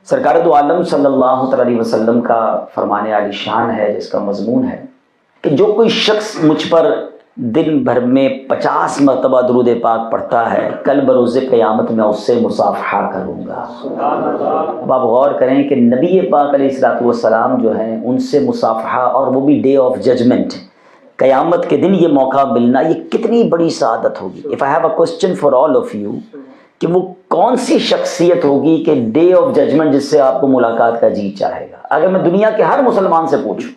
سرکار دو عالم صلی اللہ علیہ وسلم کا فرمان عالی شان ہے، جس کا مضمون ہے کہ جو کوئی شخص مجھ پر دن بھر میں 50 مرتبہ درود پاک پڑھتا ہے، کل بروز قیامت میں اس سے مصافحہ کروں گا۔ اب آپ غور کریں کہ نبی پاک علیہ الصلوۃ والسلام جو ہیں ان سے مصافحہ، اور وہ بھی ڈے آف ججمنٹ، قیامت کے دن یہ موقع ملنا، یہ کتنی بڑی سعادت ہوگی۔ If I have a question for all of you کہ وہ کون سی شخصیت ہوگی کہ ڈے آف ججمنٹ جس سے آپ کو ملاقات کا جی چاہے گا؟ اگر میں دنیا کے ہر مسلمان سے پوچھوں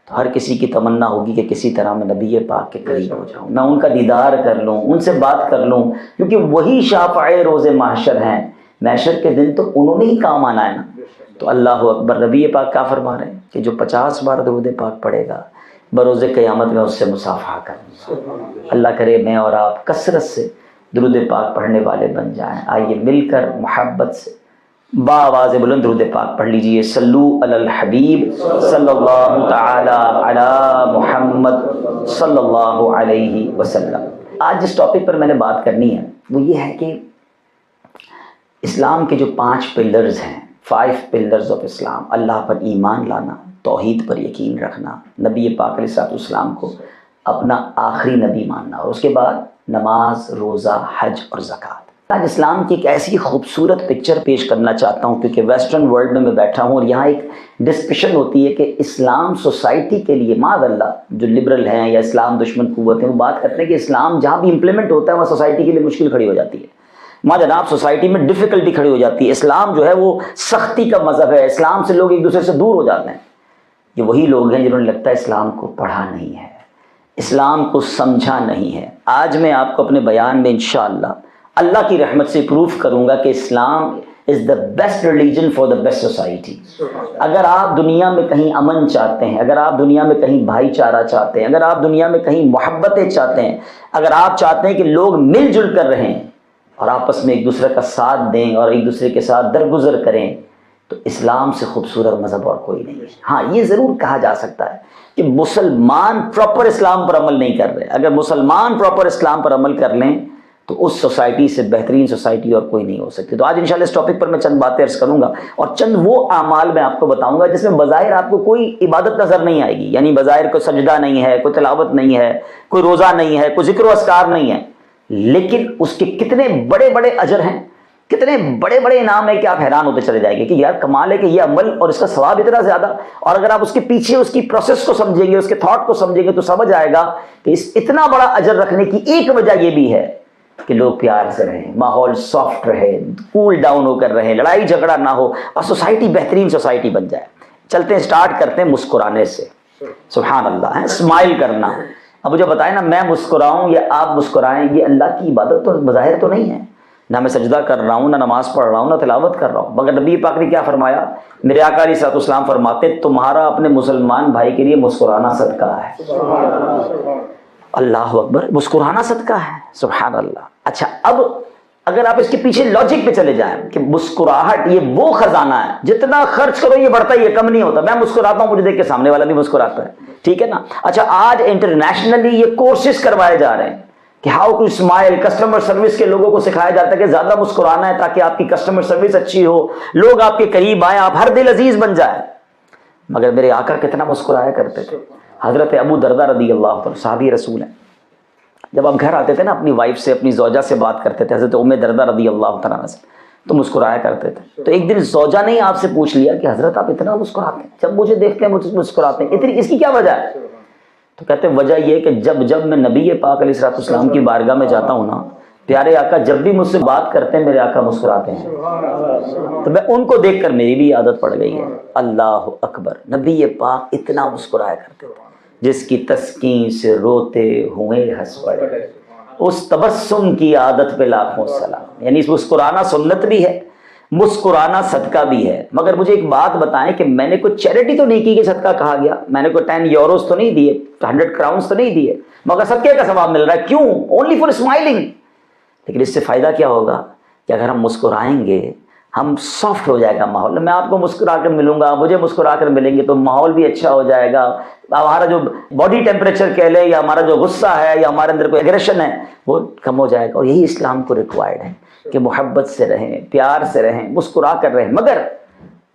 تو ہر کسی کی تمنا ہوگی کہ کسی طرح میں نبی پاک کے قریب ہو جاؤں، میں ان کا دیدار کر لوں، ان سے بات کر لوں، کیونکہ وہی شافع روز محشر ہیں۔ محشر کے دن تو انہوں نے ہی کام آنا ہے نا۔ تو اللہ اکبر، نبی پاک کیا فرما رہے ہیں کہ جو 50 بار درود پاک پڑھے گا، بروز قیامت میں اس سے مصافحہ کروں گا۔ اللہ کرے میں اور آپ کثرت سے درود پاک پڑھنے والے بن جائیں۔ آئیے مل کر محبت سے بآواز بلند درود پاک پڑھ لیجئے۔ صلو علی الحبیب صلی اللہ تعالی علی محمد صلی اللہ علیہ وسلم۔ آج جس ٹاپک پر میں نے بات کرنی ہے وہ یہ ہے کہ اسلام کے جو 5 پلرز ہیں، 5 پلرز آف اسلام، اللہ پر ایمان لانا، توحید پر یقین رکھنا، نبی پاک علیہ الصلوۃ والسلام کو اپنا آخری نبی ماننا، اور اس کے بعد نماز، روزہ، حج اور زکوٰۃ۔ آج اسلام کی ایک ایسی خوبصورت پکچر پیش کرنا چاہتا ہوں، کیونکہ ویسٹرن ورلڈ میں بیٹھا ہوں اور یہاں ایک ڈسکشن ہوتی ہے کہ اسلام سوسائٹی کے لیے، معاذ اللہ جو لبرل ہیں یا اسلام دشمن قوت ہیں، وہ بات کرتے ہیں کہ اسلام جہاں بھی امپلیمنٹ ہوتا ہے وہاں سوسائٹی کے لیے مشکل کھڑی ہو جاتی ہے، ماں جناب سوسائٹی میں ڈیفیکلٹی کھڑی ہو جاتی ہے۔ اسلام جو ہے وہ سختی کا مذہب ہے، اسلام سے لوگ ایک دوسرے سے دور ہو جاتے ہیں۔ یہ وہی لوگ ہیں جنہوں نے لگتا ہے اسلام کو پڑھا نہیں ہے، اسلام کو سمجھا نہیں ہے۔ آج میں آپ کو اپنے بیان میں انشاءاللہ اللہ کی رحمت سے پروف کروں گا کہ Islam is the best religion for the best society. اگر آپ دنیا میں کہیں امن چاہتے ہیں، اگر آپ دنیا میں کہیں بھائی چارہ چاہتے ہیں، اگر آپ دنیا میں کہیں محبتیں چاہتے ہیں، اگر آپ چاہتے ہیں کہ لوگ مل جل کر رہیں اور آپس میں ایک دوسرے کا ساتھ دیں اور ایک دوسرے کے ساتھ درگزر کریں، تو اسلام سے خوبصورت مذہب اور کوئی نہیں ہے۔ ہاں یہ ضرور کہا جا سکتا ہے کہ مسلمان پراپر اسلام پر عمل نہیں کر رہے۔ اگر مسلمان پراپر اسلام پر عمل کر لیں تو اس سوسائٹی سے بہترین سوسائٹی اور کوئی نہیں ہو سکتی۔ تو آج انشاءاللہ اس ٹاپک پر میں چند باتیں عرض کروں گا اور چند وہ اعمال میں آپ کو بتاؤں گا جس میں بظاہر آپ کو کوئی عبادت نظر نہیں آئے گی، یعنی بظاہر کوئی سجدہ نہیں ہے، کوئی تلاوت نہیں ہے، کوئی روزہ نہیں ہے، کوئی ذکر و اذکار نہیں ہے، لیکن اس کے کتنے بڑے بڑے اجر ہیں، کتنے بڑے بڑے انعام ہے کہ آپ حیران ہوتے چلے جائیں گے کہ یار کمال ہے کہ یہ عمل اور اس کا ثواب اتنا زیادہ۔ اور اگر آپ اس کے پیچھے اس کی پروسیس کو سمجھیں گے، اس کے تھاٹ کو سمجھیں گے، تو سمجھ آئے گا کہ اس اتنا بڑا اجر رکھنے کی ایک وجہ یہ بھی ہے کہ لوگ پیار سے رہیں، ماحول سافٹ رہے، کول ڈاؤن ہو کر رہیں، لڑائی جھگڑا نہ ہو اور سوسائٹی بہترین سوسائٹی بن جائے۔ چلتے ہیں، سٹارٹ کرتے ہیں مسکرانے سے۔ سبحان اللہ ہے، اسمائل کرنا۔ اب مجھے بتائیں نا، میں مسکراؤں یا آپ مسکرائیں، یہ اللہ کی عبادت تو بظاہر تو نہیں ہے، نہ میں سجدہ کر رہا ہوں، نہ نماز پڑھ رہا ہوں، نہ تلاوت کر رہا ہوں، مگر نبی پاک نے کیا فرمایا؟ میرے آقا علیہ الصلوۃ والسلام فرماتے تمہارا اپنے مسلمان بھائی کے لیے مسکرانا صدقہ ہے۔ اللہ اکبر، مسکرانا صدقہ ہے، سبحان اللہ۔ اچھا، اب اگر آپ اس کے پیچھے لاجک پہ چلے جائیں کہ مسکراہٹ یہ وہ خزانہ ہے، جتنا خرچ کرو یہ بڑھتا ہی ہے، کم نہیں ہوتا۔ میں مسکراتا ہوں، مجھے دیکھ کے سامنے والا بھی مسکراتا ہے، ٹھیک ہے نا۔ اچھا، آج انٹرنیشنلی یہ کورسز کروائے جا رہے ہیں کہ how to smile, customer service کے لوگوں کو سکھایا جاتا ہے کہ زیادہ مسکرانا ہے تاکہ آپ کی کسٹمر سروس اچھی ہو، لوگ آپ کے قریب آئیں، آپ ہر دل عزیز بن جائے۔ مگر میرے آقا کتنا مسکرایا کرتے تھے۔ حضرت ابو دردہ رضی اللہ عنہ، صحابی رسول ہیں، جب آپ گھر آتے تھے نا اپنی وائف سے، اپنی زوجہ سے بات کرتے تھے، حضرت ام دردہ رضی اللہ تعالیٰ سے، تو مسکرایا کرتے تھے۔ تو ایک دن زوجہ نے آپ سے پوچھ لیا کہ حضرت آپ اتنا مسکراتے ہیں، جب مجھے دیکھتے ہیں مجھے مسکراتے ہیں، اتنی اس کی کیا وجہ ہے؟ تو کہتے ہیں وجہ یہ کہ جب میں نبی پاک علیہ الصلوۃ والسلام کی بارگاہ میں جاتا ہوں نا، پیارے آقا جب بھی مجھ سے بات کرتے ہیں میرے آقا مسکراتے ہیں، تو میں ان کو دیکھ کر میری بھی عادت پڑ گئی ہے۔ اللہ اکبر، نبی پاک اتنا مسکرایا کرتے تھے، جس کی تسکین سے روتے ہوئے ہنس پڑے، اس تبسم کی عادت پہ لاکھوں سلام۔ یعنی مسکرانا سنت بھی ہے، مسکرانا صدقہ بھی ہے۔ مگر مجھے ایک بات بتائیں کہ میں نے کوئی چیریٹی تو نہیں کی کہ صدقہ کہا گیا، میں نے کوئی 10 یوروز تو نہیں دیے، 100 کراؤنز تو نہیں دیے، مگر صدقے کا ثواب مل رہا ہے۔ کیوں؟ Only for smiling. لیکن اس سے فائدہ کیا ہوگا کہ اگر ہم مسکرائیں گے، ہم سافٹ ہو جائے گا ماحول۔ میں آپ کو مسکرا کر ملوں گا، مجھے مسکرا کر ملیں گے تو ماحول بھی اچھا ہو جائے گا، ہمارا جو باڈی ٹیمپریچر کہہ لیں یا ہمارا جو غصہ ہے یا ہمارے اندر کوئی ایگریشن ہے وہ کم ہو جائے گا۔ اور یہی اسلام کو ریکوائرڈ ہے کہ محبت سے رہیں، پیار سے رہیں، مسکرا کر رہیں۔ مگر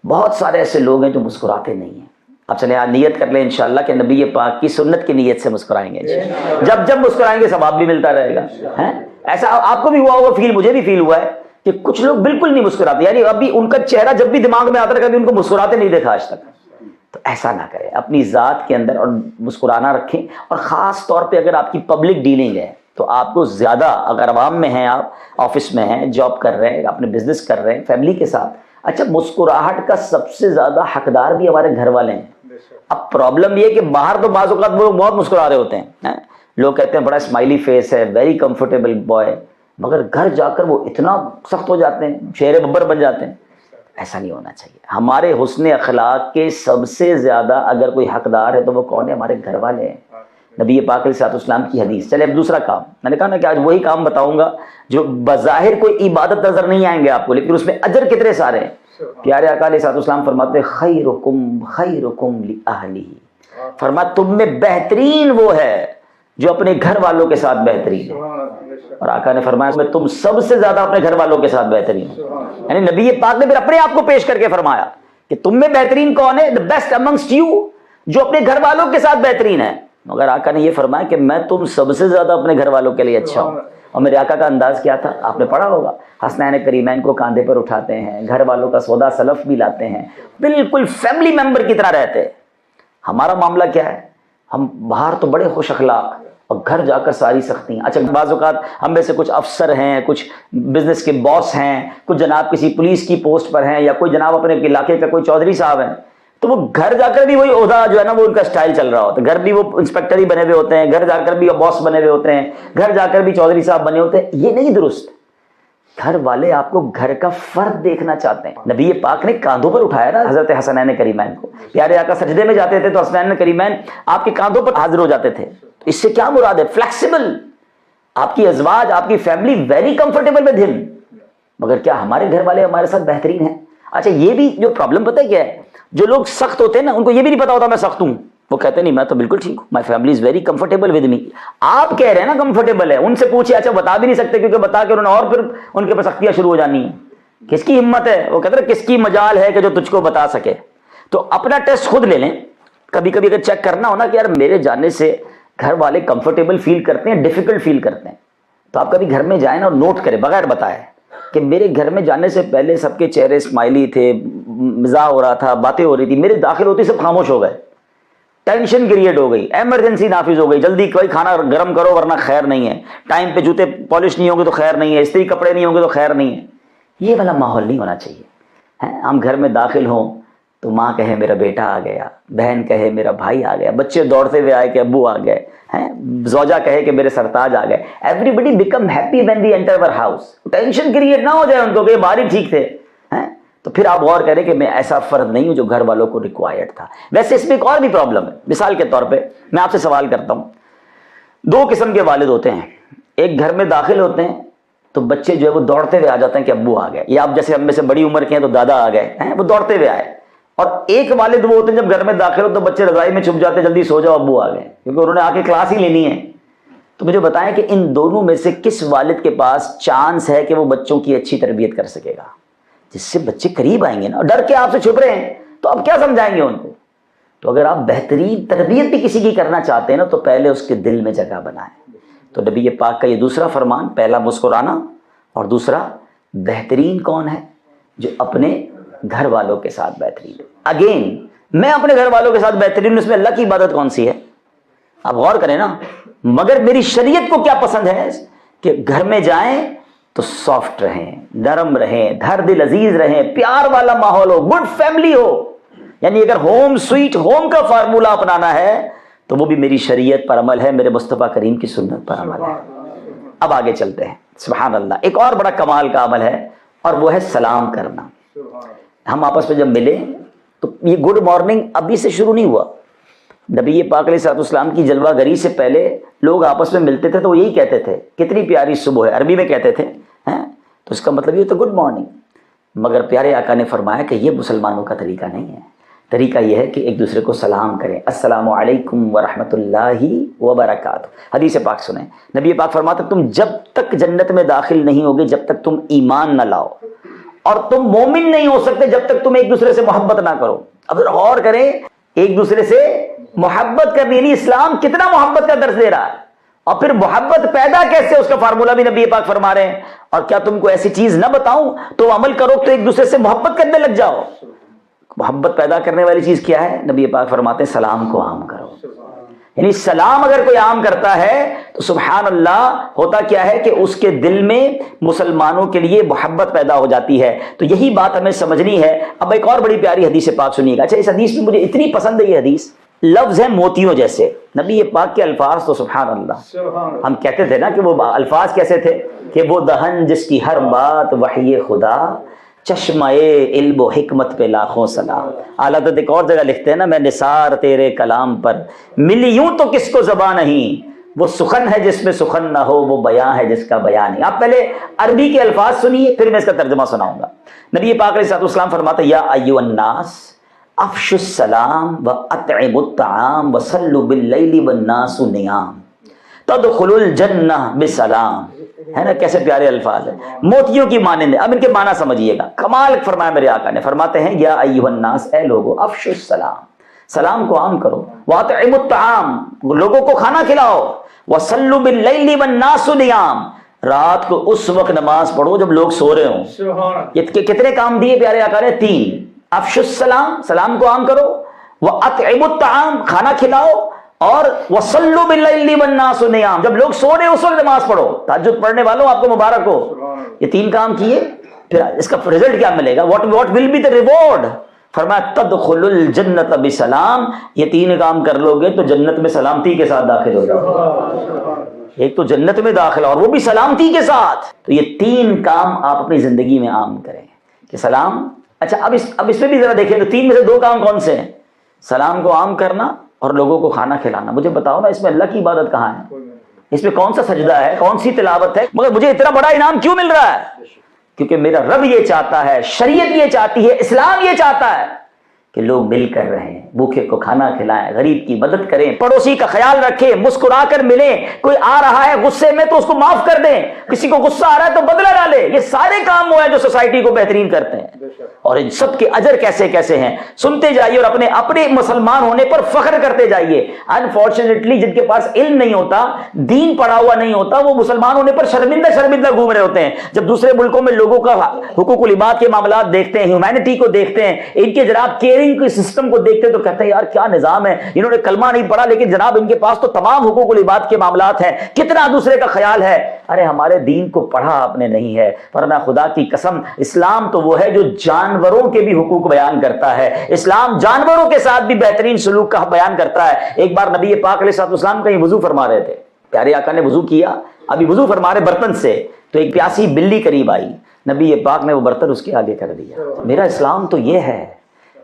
بہت سارے ایسے لوگ ہیں جو مسکراتے نہیں ہیں. اب چلیں آج نیت کر لیں انشاءاللہ کہ نبی پاک کی سنت کی نیت سے مسکرائیں گے انشاءاللہ. جب جب مسکرائیں گے ثواب بھی ملتا رہے گا. ایسا آپ کو بھی ہوا ہوگا فیل, مجھے بھی فیل ہوا ہے کہ کچھ لوگ بالکل نہیں مسکراتے, یعنی ابھی ان کا چہرہ جب بھی دماغ میں آتا ہے کبھی ان کو مسکراتے نہیں دیکھا آج تک. تو ایسا نہ کریں, اپنی ذات کے اندر اور مسکرانا رکھیں. اور خاص طور پہ اگر آپ کی پبلک ڈیلنگ ہے تو آپ کو زیادہ, اگر عوام میں ہیں, آپ آفس میں ہیں, جاب کر رہے ہیں, اپنے بزنس کر رہے ہیں, فیملی کے ساتھ, اچھا مسکراہٹ کا سب سے زیادہ حقدار بھی ہمارے گھر والے ہیں. اب پرابلم یہ کہ باہر تو بعض اوقات وہ بہت مسکرا رہے ہوتے ہیں, لوگ کہتے ہیں بڑا اسمائلی فیس ہے, ویری کمفرٹیبل بوائے, مگر گھر جا کر وہ اتنا سخت ہو جاتے ہیں, شیر ببر بن جاتے ہیں. ایسا نہیں ہونا چاہیے. ہمارے حسن اخلاق کے سب سے زیادہ اگر کوئی حقدار ہے تو وہ کون ہے؟ ہمارے گھر والے ہیں. نبی پاک علیہ السلام کی حدیث. چلے اب دوسرا کام, میں نے کہا نا کہ آج وہی کام بتاؤں گا جو بظاہر کوئی عبادت نظر نہیں آئیں گے آپ کو, لیکن اس میں اجر کتنے سارے ہیں. پیارے آقا علیہ السلام فرماتے خیرکم خیرکم لأہلہ, فرمایا تم میں بہترین وہ ہے جو اپنے گھر والوں کے ساتھ بہترین ہے. اور آقا نے فرمایا میں تم سب سے زیادہ اپنے گھر والوں کے ساتھ بہترین ہوں. یعنی نبی پاک نے پھر اپنے آپ کو پیش کر کے فرمایا کہ تم میں بہترین کون ہے؟ the best amongst you, جو اپنے گھر والوں کے ساتھ بہترین ہے. مگر آقا نے یہ فرمایا کہ میں تم سب سے زیادہ اپنے گھر والوں کے لیے اچھا ہوں. اور میرے آقا کا انداز کیا تھا آپ نے پڑھا ہوگا, حسنین کریمین کو کاندھے پر اٹھاتے ہیں, گھر والوں کا سودا سلف بھی لاتے ہیں, بالکل فیملی ممبر کی طرح رہتے ہیں. ہمارا معاملہ کیا ہے؟ ہم باہر تو بڑے خوش اخلاق اور گھر جا کر ساری سختی ہیں. اچھا بعض اوقات ہم میں سے کچھ افسر ہیں, کچھ بزنس کے باس ہیں, کچھ جناب کسی پولیس کی پوسٹ پر ہیں, یا کوئی جناب اپنے علاقے کا کوئی چودھری صاحب ہیں, تو وہ گھر جا کر بھی وہی عہدہ جو ہے نا وہ ان کا سٹائل چل رہا ہوتا ہے. گھر بھی وہ انسپیکٹر ہی بنے ہوئے ہوتے ہیں, گھر جا کر بھی باس بنے ہوئے ہوتے ہیں, گھر جا کر بھی چودھری صاحب بنے ہوتے ہیں. یہ نہیں درست. گھر والے آپ کو گھر کا فرد دیکھنا چاہتے ہیں. نبی پاک نے کاندھوں پر اٹھایا نا حضرت حسنین کریمین کو. پیارے آقا سجدے میں جاتے تھے تو حسنین کریمین آپ کے کاندھوں پر حاضر ہو جاتے تھے. اس سے کیا مراد ہے؟ فلیکسیبل. آپ کی ازواج, آپ کی فیملی ویری کمفرٹیبل ود ہم. مگر کیا ہمارے گھر والے ہمارے ساتھ بہترین ہیں؟ اچھا یہ بھی جو پرابلم پتہ ہے کیا ہے, جو لوگ سخت ہوتے ہیں نا ان کو یہ بھی نہیں پتا ہوتا میں سخت ہوں. وہ کہتے نہیں میں تو بالکل ٹھیک ہوں, my family is very comfortable with me. آپ کہہ رہے ہیں نا کمفرٹیبل ہے, ان سے پوچھے. اچھا بتا بھی نہیں سکتے کیونکہ بتا کے انہوں نے اور پھر ان کے پر سختیاں شروع ہو جانی ہیں. کس کی ہمت ہے؟ وہ کہتے ہیں کس کی مجال ہے کہ جو تجھ کو بتا سکے. تو اپنا ٹیسٹ خود لے لیں. کبھی کبھی اگر چیک کرنا ہونا کہ یار میرے جانے سے گھر والے کمفرٹیبل فیل کرتے ہیں, ڈیفیکلٹ فیل کرتے ہیں, تو آپ کبھی گھر میں جائیں نا اور نوٹ کریں بغیر بتائے کہ میرے گھر میں جانے سے پہلے سب کے چہرے اسمائلی تھے, مزاح ہو رہا تھا, باتیں ہو رہی تھی, میرے داخل ہوتے سب خاموش ہو گئے, ٹینشن کریٹ ہو گئی, ایمرجنسی نافذ ہو گئی, جلدی کوئی کھانا گرم کرو ورنہ خیر نہیں ہے, ٹائم پہ جوتے پالش نہیں ہوں گے تو خیر نہیں ہے, استری کپڑے نہیں ہوں گے تو خیر نہیں ہے. یہ والا ماحول نہیں ہونا چاہیے. ہم گھر میں داخل ہوں تو ماں کہے میرا بیٹا آ گیا, بہن کہے میرا بھائی آ گیا, بچے دوڑتے ہوئے آئے کہ ابو آ گئے, زوجہ کہے کہ میرے سرتاج آ گئے. Everybody became happy when they enter our house. Tension create نہ ہو جائے ان کو کہ باہر ہی ٹھیک تھے. تو پھر آپ غور کریں کہ میں ایسا فرد نہیں ہوں جو گھر والوں کو ریکوائرڈ تھا. ویسے اس میں ایک اور بھی پرابلم ہے. مثال کے طور پہ میں آپ سے سوال کرتا ہوں, دو قسم کے والد ہوتے ہیں. ایک گھر میں داخل ہوتے ہیں تو بچے جو ہے وہ دوڑتے ہوئے آ جاتے ہیں کہ ابو آ گئے, یا آپ جیسے ہم میں سے بڑی عمر کے ہیں تو دادا آ گئے, وہ دوڑتے ہوئے آئے. اور ایک والد وہ ہوتے ہیں جب گھر میں داخل ہو تو بچے رضائی میں چھپ جاتے ہیں, جلدی سو جاؤ ابو آ گئے, کیونکہ انہوں نے آ کے کلاس ہی لینی ہے. تو مجھے بتائیں کہ ان دونوں میں سے کس والد کے پاس چانس ہے کہ وہ بچوں کی اچھی تربیت کر سکے گا, جس سے بچے قریب آئیں گے نا. ڈر کے آپ سے چھپ رہے ہیں تو اب کیا سمجھائیں گے ان کو؟ تو اگر آپ بہترین تربیت بھی کسی کی کرنا چاہتے ہیں نا تو پہلے اس کے دل میں جگہ بنائیں. تو نبی پاک کا یہ دوسرا فرمان, پہلا مسکرانا اور دوسرا بہترین کون ہے؟ جو اپنے گھر والوں کے ساتھ بہترین. اگین میں اپنے گھر والوں کے ساتھ بہترین ہوں, اس میں اللہ کی عبادت کون سی ہے؟ آپ غور کریں نا. مگر میری شریعت کو کیا پسند ہے کہ گھر میں جائیں تو سافٹ رہیں, نرم رہیں, دھر دل عزیز رہیں, پیار والا ماحول ہو, گڈ فیملی ہو. یعنی اگر ہوم سویٹ ہوم کا فارمولہ اپنانا ہے تو وہ بھی میری شریعت پر عمل ہے, میرے مصطفیٰ کریم کی سنت پر عمل ہے. اب آگے چلتے ہیں. سبحان اللہ, ایک اور بڑا کمال کا عمل ہے اور وہ ہے سلام کرنا. ہم آپس میں جب ملے تو یہ گڈ مارننگ ابھی سے شروع نہیں ہوا. نبی پاک علیہ السلام کی جلوہ گری سے پہلے لوگ آپس میں ملتے تھے تو وہ یہی کہتے تھے کتنی پیاری صبح ہے, عربی میں کہتے تھے, تو اس کا مطلب یہ تو گڈ مارننگ. مگر پیارے آقا نے فرمایا کہ یہ مسلمانوں کا طریقہ نہیں ہے. طریقہ یہ ہے کہ ایک دوسرے کو سلام کریں, السلام علیکم ورحمۃ اللہ وبرکاتہ. حدیث پاک سنیں, نبی پاک فرماتے تم جب تک جنت میں داخل نہیں ہوگے جب تک تم ایمان نہ لاؤ اور تم مومن نہیں ہو سکتے جب تک تم ایک دوسرے سے محبت نہ کرو. اب غور کریں, ایک دوسرے سے محبت کرنی, یعنی اسلام کتنا محبت کا درس دے رہا ہے. اور پھر محبت پیدا کیسے, اس کا فارمولہ بھی نبی پاک فرما رہے ہیں. اور کیا تم کو ایسی چیز نہ بتاؤں تو عمل کرو تو ایک دوسرے سے محبت کرنے لگ جاؤ. محبت پیدا کرنے والی چیز کیا ہے؟ نبی پاک فرماتے ہیں سلام کو عام کرو. یعنی سلام اگر کوئی عام کرتا ہے تو سبحان اللہ ہوتا کیا ہے کہ اس کے دل میں مسلمانوں کے لیے محبت پیدا ہو جاتی ہے. تو یہی بات ہمیں سمجھنی ہے. اب ایک اور بڑی پیاری حدیث پاک سنیے گا. اچھا, اس حدیث میں مجھے اتنی پسند ہے یہ حدیث, لفظ ہے موتیوں جیسے. نبی پاک کے الفاظ تو سبحان اللہ, ہم کہتے تھے نا کہ وہ الفاظ کیسے تھے کہ وہ دہن جس کی ہر بات وحی خدا, چشمہ علم و حکمت پہ لاکھوں سلام. اعلیٰ حضرت ایک اور جگہ لکھتے ہیں نا, میں نثار تیرے کلام پر ملی یوں تو کس کو زبان نہیں, وہ سخن ہے جس میں سخن نہ ہو, وہ بیان ہے جس کا بیان نہیں. آپ پہلے عربی کے الفاظ سنیے پھر میں اس کا ترجمہ سناؤں گا. نبی پاک علیہ الصلوۃ والسلام فرماتے ہیں یا ایھا الناس افشوا السلام واطعموا الطعام وصلوا باللیل والناس نیام تدخلوا الجنہ بسلام. ہے نا کیسے پیارے الفاظ ہیں, موتیوں کی مانند. اب ان کے معنی سمجھیے گا. کمال فرمایا میرے آقا نے, فرماتے ہیں یا ایھا الناس, اے لوگو, افشوا السلام, سلام کو عام کرو, واطعموا الطعام, لوگوں کو کھانا کھلاؤ, وصلوا باللیل والناس نیام, رات کو اس وقت نماز پڑھو جب لوگ سو رہے ہوں. یہ کتنے کام دیے پیارے آقا نے؟ 3. افشوا السلام, سلام کو عام کرو, واطعموا الطعام, کھانا کھلاؤ, اور وصلوا باللیل والناس نیام, جب لوگ سو رہے ہیں اس وقت نماز پڑھو. تہجد پڑھنے والوں آپ کو مبارک ہو. یہ 3 کام کیے, پھر اس کا رزلٹ کیا ملے گا؟ What will be the reward? فرمایا تدخلوا الجنۃ بسلام, یہ 3 کام کر لو گے تو جنت میں سلامتی کے ساتھ داخل ہو جاؤ. ایک تو جنت میں داخلہ اور وہ بھی سلامتی کے ساتھ. تو یہ 3 کام آپ اپنی زندگی میں عام کریں کہ سلام. اچھا, اب اس میں بھی ذرا دیکھیں تو 3 میں سے 2 کام کون سے ہیں؟ سلام کو عام کرنا اور لوگوں کو کھانا کھلانا. مجھے بتاؤ نا, اس میں اللہ کی عبادت کہاں ہے؟ اس میں کون سا سجدہ ہے, کون سی تلاوت ہے؟ مگر مجھے اتنا بڑا انعام کیوں مل رہا ہے؟ کیونکہ میرا رب یہ چاہتا ہے, شریعت یہ چاہتی ہے, اسلام یہ چاہتا ہے کہ لوگ مل کر رہیں, بھوکے کو کھانا کھلائیں, غریب کی مدد کریں, پڑوسی کا خیال رکھیں, مسکرا کر ملیں. کوئی آ رہا ہے غصے میں تو اس کو معاف کر دیں, کسی کو غصہ آ رہا ہے تو بدلہ ڈالے. یہ سارے کام وہ ہیں جو سوسائٹی کو بہترین کرتے ہیں. اور ان سب کے اجر کیسے کیسے ہیں سنتے جائیے, اور اپنے مسلمان ہونے پر فخر کرتے جائیے. انفارچونیٹلی جن کے پاس علم نہیں ہوتا, دین پڑھا ہوا نہیں ہوتا, وہ مسلمان ہونے پر شرمندہ گھوم رہے ہوتے ہیں. جب دوسرے ملکوں میں لوگوں کا حقوق العباد کے معاملات دیکھتے ہیں, ہیومینٹی کو دیکھتے ہیں, ان کے جناب کیئرنگ کے سسٹم کو دیکھتے ہیں تو کہتے ہیں یار کیا نظام ہے, انہوں نے کلمہ نہیں پڑھا لیکن جناب ان کے پاس تو تمام حقوق العباد کے معاملات ہیں, کتنا دوسرے کا خیال ہے. ارے ہمارے دین کو پڑھا آپ نے نہیں ہے. ورنہ خدا کی قسم اسلام تو وہ ہے جو جانوروں کے بھی حقوق بیان کرتا ہے. اسلام جانوروں کے ساتھ بھی بہترین سلوک کا بیان کرتا ہے. ایک بار نبی پاک علیہ الصلوۃ والسلام کہیں وضو فرما رہے تھے, پیارے آقا نے وضو کیا, ابھی وضو فرما رہے برتن سے, تو ایک پیاسی بلی قریب آئی. نبی پاک نے وہ برتن اس کے آگے کر دیا. میرا اسلام تو یہ ہے,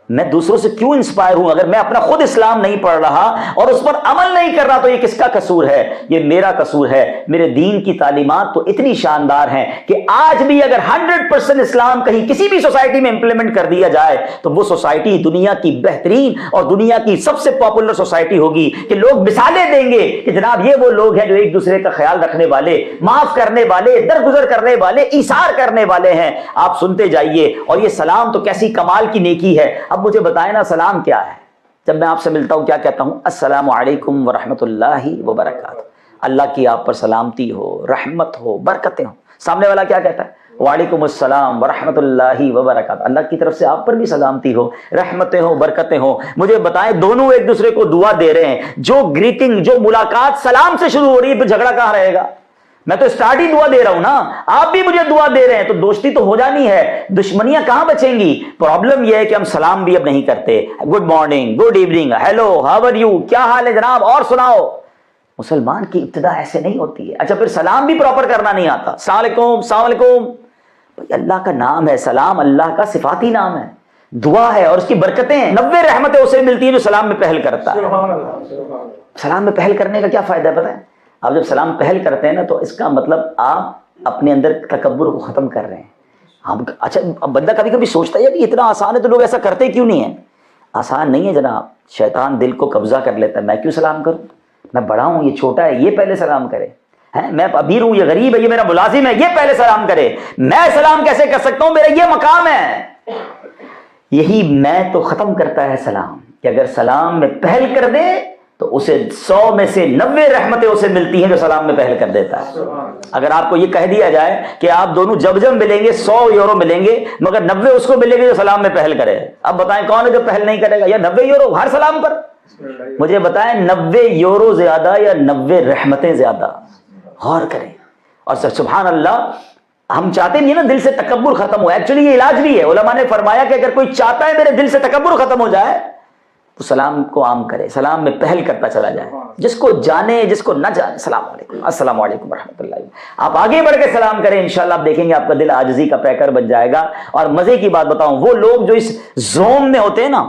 میں دوسروں سے کیوں انسپائر ہوں؟ اگر میں اپنا خود اسلام نہیں پڑھ رہا اور اس پر عمل نہیں کر رہا تو یہ کس کا قصور ہے؟ یہ میرا قصور ہے. میرے دین کی تعلیمات تو اتنی شاندار ہیں کہ آج بھی اگر 100% اسلام کہیں کسی بھی سوسائٹی میں امپلیمنٹ کر دیا جائے تو وہ سوسائٹی دنیا کی بہترین اور دنیا کی سب سے پاپولر سوسائٹی ہوگی. کہ لوگ مثالیں دیں گے کہ جناب یہ وہ لوگ ہیں جو ایک دوسرے کا خیال رکھنے والے, معاف کرنے والے, درگزر کرنے والے, ایثار کرنے والے ہیں. آپ سنتے جائیے. اور یہ سلام تو کیسی کمال کی نیکی ہے. اب مجھے بتائیں نا سلام کیا ہے؟ جب میں آپ سے ملتا ہوں کیا کہتا ہوں؟ السلام علیکم ورحمۃ اللہ وبرکاتہ. اللہ کی آپ پر سلامتی ہو, رحمت ہو, برکتیں ہوں. سامنے والا کیا کہتا ہے؟ وعلیکم السلام ورحمۃ اللہ وبرکاتہ. اللہ کی طرف سے آپ پر بھی سلامتی ہو, رحمتیں ہوں, برکتیں ہوں. مجھے بتائیں دونوں ایک دوسرے کو دعا دے رہے ہیں. جو گریٹنگ, جو ملاقات سلام سے شروع ہو رہی ہے, پھر جھگڑا کہاں رہے گا؟ میں تو اسٹارٹ ہی دعا دے رہا ہوں نا, آپ بھی مجھے دعا دے رہے ہیں, تو دوستی تو ہو جانی ہے, دشمنیاں کہاں بچیں گی؟ پرابلم یہ ہے کہ ہم سلام بھی اب نہیں کرتے. Good morning, good evening, hello, how are you, کیا حال ہے جناب, اور سناؤ. مسلمان کی ابتدا ایسے نہیں ہوتی ہے. اچھا پھر سلام بھی پراپر کرنا نہیں آتا. السلام علیکم, السلام علیکم. اللہ کا نام ہے سلام, اللہ کا صفاتی نام ہے, دعا ہے اور اس کی برکتیں ہیں. 90 رحمتیں اسے ملتی ہیں جو سلام میں پہل کرتا ہے. سلام میں پہل کرنے کا کیا فائدہ ہے پتہ ہے؟ آپ جب سلام پہل کرتے ہیں نا تو اس کا مطلب آپ اپنے اندر تکبر کو ختم کر رہے ہیں. اچھا بندہ کبھی کبھی سوچتا ہے کہ اتنا آسان ہے تو لوگ ایسا کرتے کیوں نہیں ہیں؟ آسان نہیں ہے جناب. شیطان دل کو قبضہ کر لیتا ہے, میں کیوں سلام کروں, میں بڑا ہوں, یہ چھوٹا ہے, یہ پہلے سلام کرے. میں امیر ہوں، یہ غریب ہے، یہ میرا ملازم ہے، یہ پہلے سلام کرے، میں سلام کیسے کر سکتا ہوں، میرا یہ مقام ہے. یہی میں تو ختم کرتا ہے سلام، کہ اگر سلام میں پہل کر دے تو اسے 100 میں سے 90 رحمتیں اسے ملتی ہیں جو سلام میں پہل کر دیتا ہے. اگر آپ کو یہ کہہ دیا جائے کہ آپ دونوں جب ملیں گے 100 یورو ملیں گے مگر 90 اس کو ملیں گے جو سلام میں پہل کرے، اب بتائیں کون ہے جو پہل نہیں کرے گا؟ یا 90 یورو ہر سلام پر؟ مجھے بتائیں 90 یورو زیادہ یا 90 رحمتیں زیادہ؟ غور کریں. اور سبحان اللہ، ہم چاہتے نہیں نا دل سے تکبر ختم ہو. ایکچولی یہ علاج بھی ہے. علماء نے فرمایا کہ اگر کوئی چاہتا ہے میرے دل سے تکبر ختم ہو جائے تو سلام کو عام کرے، سلام میں پہل کرتا چلا جائے. جس کو جانے جس کو نہ جانے، السلام علیکم، السلام علیکم ورحمۃ اللہ، آپ آگے بڑھ کے سلام کریں. انشاءاللہ آپ دیکھیں گے آپ کا دل عاجزی کا پیکر بن جائے گا. اور مزے کی بات بتاؤں، وہ لوگ جو اس زوم میں ہوتے ہیں نا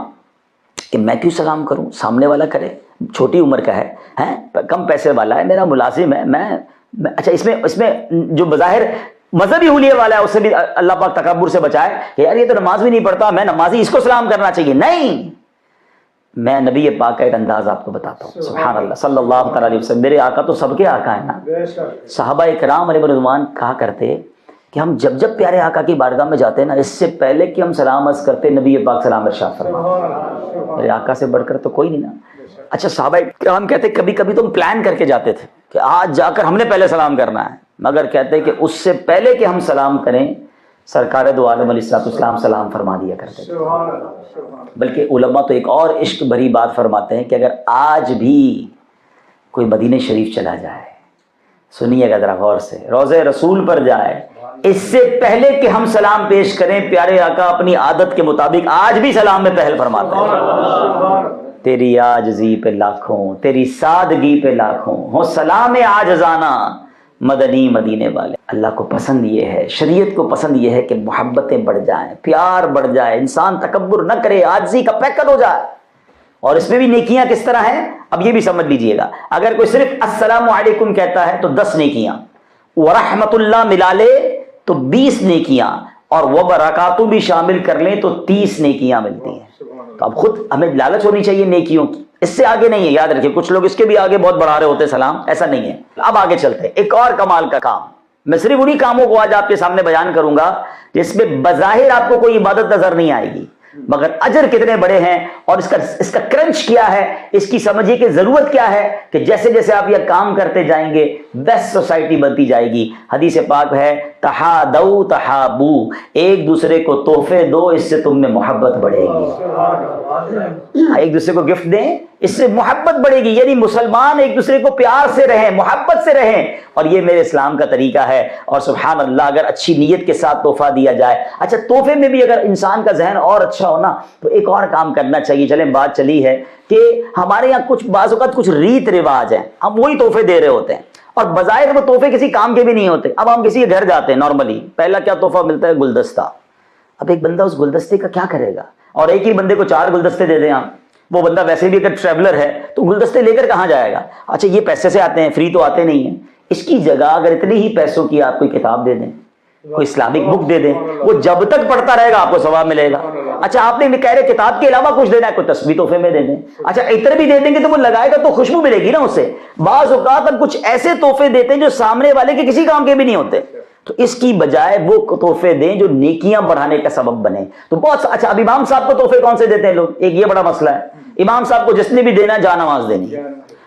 کہ میں کیوں سلام کروں، سامنے والا کرے، چھوٹی عمر کا ہے، کم پیسے والا ہے، میرا ملازم ہے، میں اچھا اس میں جو بظاہر مذہبی حلیے والا ہے اسے بھی اللہ پاک تکبر سے بچائے کہ یار یہ تو نماز بھی نہیں پڑھتا، میں نمازی، اس کو سلام کرنا چاہیے. نہیں، میں نبی پاک کا ایک انداز آپ کو بتاتا ہوں. سبحان اللہ، صلی اللہ تعالی علیہ وسلم، میرے آقا تو سب کے آقا ہیں نا. صحابہ اکرام علیہ رضوان کہا کرتے کہ ہم جب پیارے آقا کی بارگاہ میں جاتے ہیں نا، اس سے پہلے کہ ہم سلام عرض کرتے نبی پاک سلام ارشاد فرماتے، میرے آقا سے بڑھ کر تو کوئی نہیں نا. اچھا صحابہ کرام کہتے کبھی کبھی تو ہم پلان کر کے جاتے تھے کہ آج جا کر ہم نے پہلے سلام کرنا ہے، مگر کہتے کہ اس سے پہلے کہ ہم سلام کریں سرکار دو عالم علیہ السلام سلام فرما دیا کرتے تھے. بلکہ علماء تو ایک اور عشق بھری بات فرماتے ہیں کہ اگر آج بھی کوئی مدینہ شریف چلا جائے، سنیے گا ذرا غور سے، روضہ رسول پر جائے، اس سے پہلے کہ ہم سلام پیش کریں پیارے آقا اپنی عادت کے مطابق آج بھی سلام میں پہل فرماتے ہیں. تیری عاجزی پہ لاکھوں، تیری سادگی پہ لاکھوں، ہو سلام عاجزانہ مدنی مدینے والے. اللہ کو پسند یہ ہے، شریعت کو پسند یہ ہے کہ محبتیں بڑھ جائیں، پیار بڑھ جائے، انسان تکبر نہ کرے، عاجزی کا پیکر ہو جائے. اور اس میں بھی نیکیاں کس طرح ہیں اب یہ بھی سمجھ لیجئے گا. اگر کوئی صرف السلام علیکم کہتا ہے تو 10 نیکیاں، ورحمت اللہ ملا لے تو 20 نیکیاں، اور وبرکاتہ بھی شامل کر لیں تو 30 نیکیاں ملتی ہیں. تو اب خود ہمیں لالچ ہونی چاہیے نیکیوں کی، اس سے آگے نہیں ہے. یاد رکھیں کچھ لوگ اس کے بھی آگے بہت بڑھا رہے ہوتے سلام، ایسا نہیں ہے. اب آگے چلتے ہیں، ایک اور کمال کا کام. میں صرف انہی کاموں کو آج آپ کے سامنے بیان کروں گا جس میں بظاہر آپ کو کوئی عبادت نظر نہیں آئے گی، مگر اجر کتنے بڑے ہیں اور اس کا کرنچ کیا ہے، اس کی سمجھیے کہ ضرورت کیا ہے کہ جیسے جیسے آپ یہ کام کرتے جائیں گے بیسٹ سوسائٹی بنتی جائے گی. حدیث پاک ہے تحادو تحابو، ایک دوسرے کو تحفے دو، اس سے تم میں محبت بڑھے گی. ایک دوسرے کو گفٹ دیں، اس سے محبت بڑھے گی. یعنی مسلمان ایک دوسرے کو پیار سے رہیں، محبت سے رہیں، اور یہ میرے اسلام کا طریقہ ہے. اور سبحان اللہ اگر اچھی نیت کے ساتھ تحفہ دیا جائے، اچھا تحفے میں بھی اگر انسان کا ذہن اور اچھا ہونا تو ایک اور کام کرنا چاہیے. چلیں بات چلی ہے کہ ہمارے یہاں کچھ بعض اوقات کچھ ریت رواج ہیں، ہم وہی تحفے دے رہے ہوتے ہیں اور بظاہر وہ تحفے کسی کام کے بھی نہیں ہوتے. اب ہم کسی کے گھر جاتے ہیں، نارملی پہلا کیا تحفہ ملتا ہے؟ گلدستہ. اب ایک بندہ اس گلدستے کا کیا کرے گا؟ اور ایک ہی بندے کو 4 گلدستے دے دیں آپ، وہ بندہ ویسے بھی اگر ٹریولر ہے تو گلدستے لے کر کہاں جائے گا؟ اچھا یہ پیسے سے آتے ہیں، فری تو آتے نہیں ہیں. اس کی جگہ اگر اتنے ہی پیسوں کی آپ کوئی کتاب دے دیں، کوئی اسلامک بک دے دیں، وہ جب تک پڑھتا رہے گا آپ کو ثواب ملے گا. اچھا آپ نے کہہ رہے کتاب کے علاوہ کچھ دینا ہے، کوئی تسبیح تحفے میں دے دیں. اچھا عطر بھی دے دیں گے تو وہ لگائے گا تو خوشبو ملے گی نا اس سے. بعض اوقات ہم کچھ ایسے تحفے دیتے ہیں جو سامنے والے کے کسی کام کے بھی نہیں ہوتے، تو اس کی بجائے وہ تحفے دیں جو نیکیاں بڑھانے کا سبب بنے. تو بہت اچھا. اب امام صاحب کو تحفے کون سے دیتے ہیں لوگ؟ ایک یہ بڑا مسئلہ ہے. امام صاحب کو جس نے بھی دینا ہے جا نماز دینی ہے،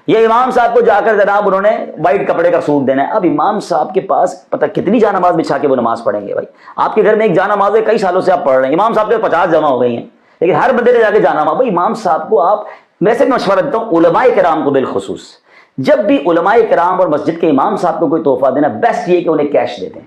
یہ امام صاحب کو جا کر جناب انہوں نے وائٹ کپڑے کا سوٹ دینا ہے. اب امام صاحب کے پاس پتہ کتنی جا نماز بچھا کے وہ نماز پڑھیں گے؟ بھائی آپ کے گھر میں ایک جا نماز ہے، کئی سالوں سے آپ پڑھ رہے ہیں، امام صاحب کے 50 جمع ہو گئی ہیں، لیکن ہر بندے نے جا کے جا نماز. بھائی امام صاحب کو آپ، ویسے مشورہ دیتا ہوں علماء کرام کو بالخصوص، جب بھی علماء کرام اور مسجد کے امام صاحب کو کوئی تحفہ دینا، بیسٹ یہ کہ انہیں کیش دے دیں.